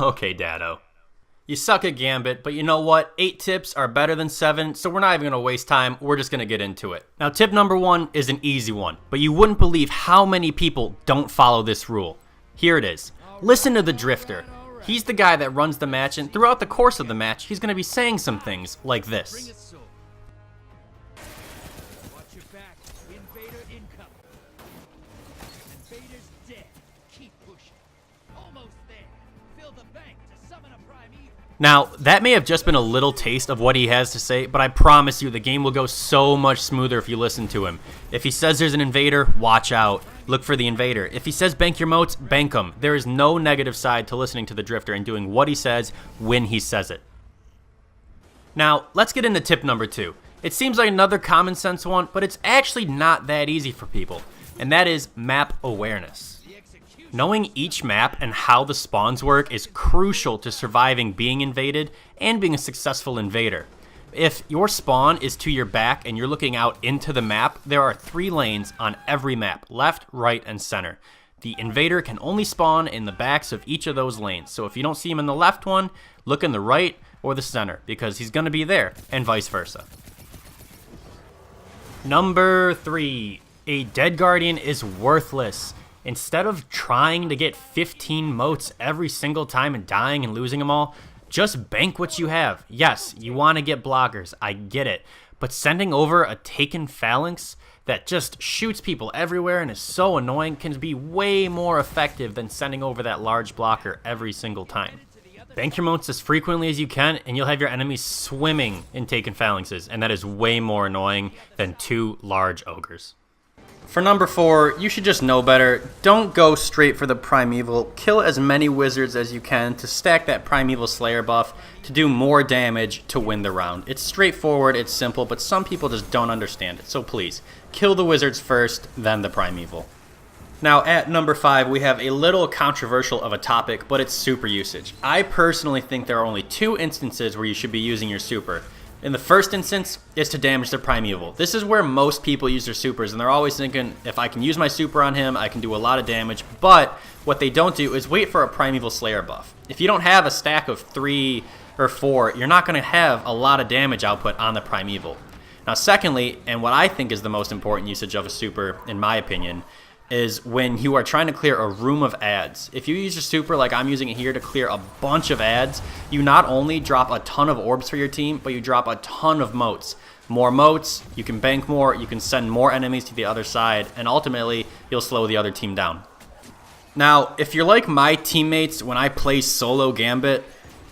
Okay, Dado. You suck at Gambit, but you know what? 8 tips are better than 7, so we're not even going to waste time. We're just going to get into it. Now, tip number 1 is an easy one, but you wouldn't believe how many people don't follow this rule. Here it is. Listen to the Drifter. He's the guy that runs the match, and throughout the course of the match, he's going to be saying some things like this. Watch your back. Invader incoming. Invader's dead. Keep pushing. Almost there. Fill the bank to summon a primeval. Now, that may have just been a little taste of what he has to say, but I promise you the game will go so much smoother if you listen to him. If he says there's an invader, watch out. Look for the invader. If he says bank your moats, bank them. There is no negative side to listening to the Drifter and doing what he says when he says it. Now, let's get into tip number 2. It seems like another common sense one, but it's actually not that easy for people, and that is map awareness. Knowing each map and how the spawns work is crucial to surviving being invaded and being a successful invader. If your spawn is to your back and you're looking out into the map, there are 3 lanes on every map, left, right, and center. The invader can only spawn in the backs of each of those lanes, so if you don't see him in the left one, look in the right or the center, because he's going to be there, and vice versa. Number 3, a dead guardian is worthless. Instead of trying to get 15 moats every single time and dying and losing them all, just bank what you have. Yes, you want to get blockers, I get it, but sending over a taken phalanx that just shoots people everywhere and is so annoying can be way more effective than sending over that large blocker every single time. Bank your moats as frequently as you can, and you'll have your enemies swimming in taken phalanxes, and that is way more annoying than 2 large ogres. For number 4, you should just know better. Don't go straight for the primeval. Kill as many wizards as you can to stack that primeval slayer buff to do more damage to win the round. It's straightforward, it's simple, but some people just don't understand it. So please, kill the wizards first, then the primeval. Now at number 5, we have a little controversial of a topic, but it's super usage. I personally think there are only 2 instances where you should be using your super. In the first instance, is to damage the primeval. This is where most people use their supers, and they're always thinking, if I can use my super on him, I can do a lot of damage, but what they don't do is wait for a primeval slayer buff. If you don't have a stack of 3 or 4, you're not going to have a lot of damage output on the primeval. Now secondly, and what I think is the most important usage of a super, in my opinion, is when you are trying to clear a room of ads. If you use your super like I'm using it here to clear a bunch of ads, you not only drop a ton of orbs for your team, but you drop a ton of moats. More moats, you can bank more, you can send more enemies to the other side, and ultimately, you'll slow the other team down. Now, if you're like my teammates when I play solo Gambit,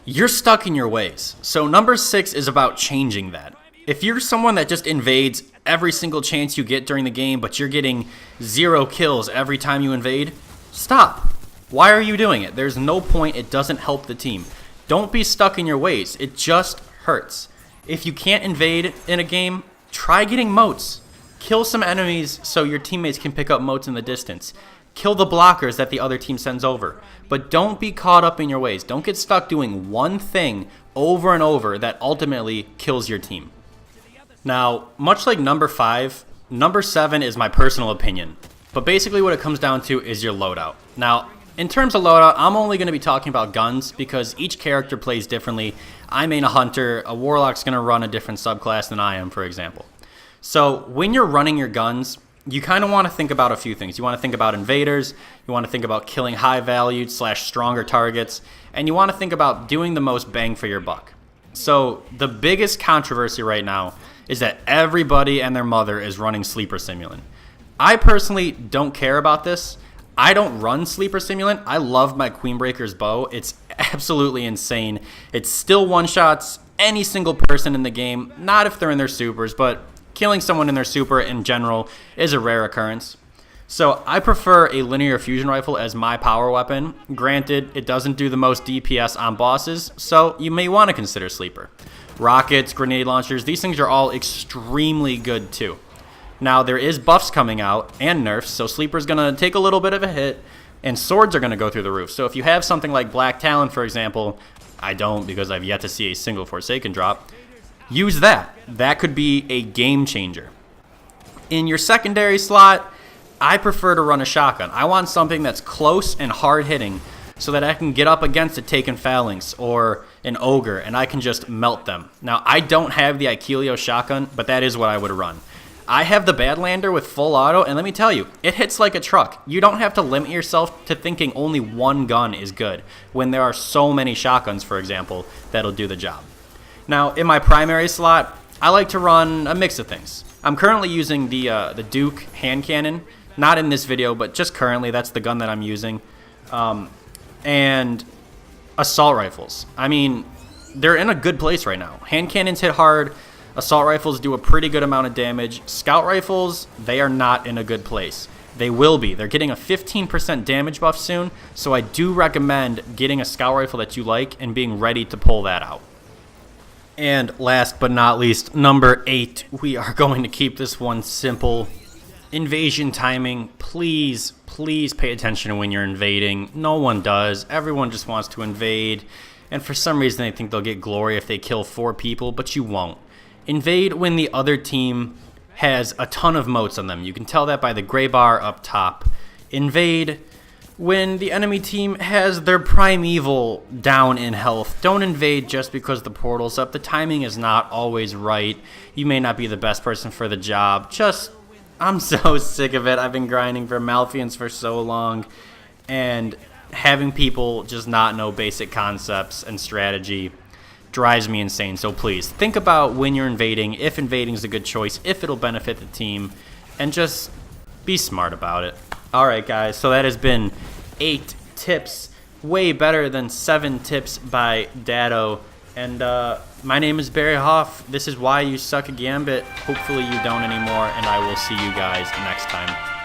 you're stuck in your ways. So number 6 is about changing that. If you're someone that just invades every single chance you get during the game, but you're getting 0 kills every time you invade, stop. Why are you doing it? There's no point. It doesn't help the team. Don't be stuck in your ways. It just hurts. If you can't invade in a game, try getting moats. Kill some enemies so your teammates can pick up moats in the distance. Kill the blockers that the other team sends over. But don't be caught up in your ways. Don't get stuck doing one thing over and over that ultimately kills your team. Now, much like number 5, number 7 is my personal opinion. But basically what it comes down to is your loadout. Now, in terms of loadout, I'm only going to be talking about guns because each character plays differently. I main a hunter, a warlock's going to run a different subclass than I am, for example. So when you're running your guns, you kind of want to think about a few things. You want to think about invaders, you want to think about killing high-valued / stronger targets, and you want to think about doing the most bang for your buck. So the biggest controversy right now is that everybody and their mother is running Sleeper Simulant. I personally don't care about this. I don't run Sleeper Simulant. I love my Queenbreaker's bow. It's absolutely insane. It still one-shots any single person in the game, not if they're in their supers, but killing someone in their super in general is a rare occurrence. So I prefer a linear fusion rifle as my power weapon. Granted, it doesn't do the most DPS on bosses, so you may want to consider Sleeper. Rockets, grenade launchers, these things are all extremely good too. Now, there is buffs coming out and nerfs, so Sleeper's going to take a little bit of a hit, and swords are going to go through the roof. So if you have something like Black Talon, for example, I don't because I've yet to see a single Forsaken drop, use that. That could be a game changer. In your secondary slot, I prefer to run a shotgun. I want something that's close and hard-hitting, so that I can get up against a Taken Phalanx or an Ogre and I can just melt them. Now, I don't have the Aikilio shotgun, but that is what I would run. I have the Badlander with full auto, and let me tell you, it hits like a truck. You don't have to limit yourself to thinking only one gun is good, when there are so many shotguns, for example, that'll do the job. Now, in my primary slot, I like to run a mix of things. I'm currently using the Duke hand cannon, not in this video, but just currently, that's the gun that I'm using. And assault rifles. I mean, they're in a good place right now. Hand cannons hit hard. Assault rifles do a pretty good amount of damage. Scout rifles, they are not in a good place. They will be. They're getting a 15% damage buff soon, so I do recommend getting a scout rifle that you like and being ready to pull that out. And last but not least, number 8, we are going to keep this one simple. Invasion timing. Please, please pay attention to when you're invading. No one does. Everyone just wants to invade, and for some reason they think they'll get glory if they kill 4 people, but you won't. Invade when the other team has a ton of motes on them. You can tell that by the gray bar up top. Invade when the enemy team has their primeval down in health. Don't invade just because the portal's up. The timing is not always right. You may not be the best person for the job. I'm so sick of it. I've been grinding for Malfians for so long, and having people just not know basic concepts and strategy drives me insane. So please, think about when you're invading, if invading is a good choice, if it'll benefit the team, and just be smart about it. Alright guys, so that has been 8 tips, way better than 7 tips by Dado. And my name is Barry Hoff. This is Why You Suck at Gambit. Hopefully you don't anymore, and I will see you guys next time.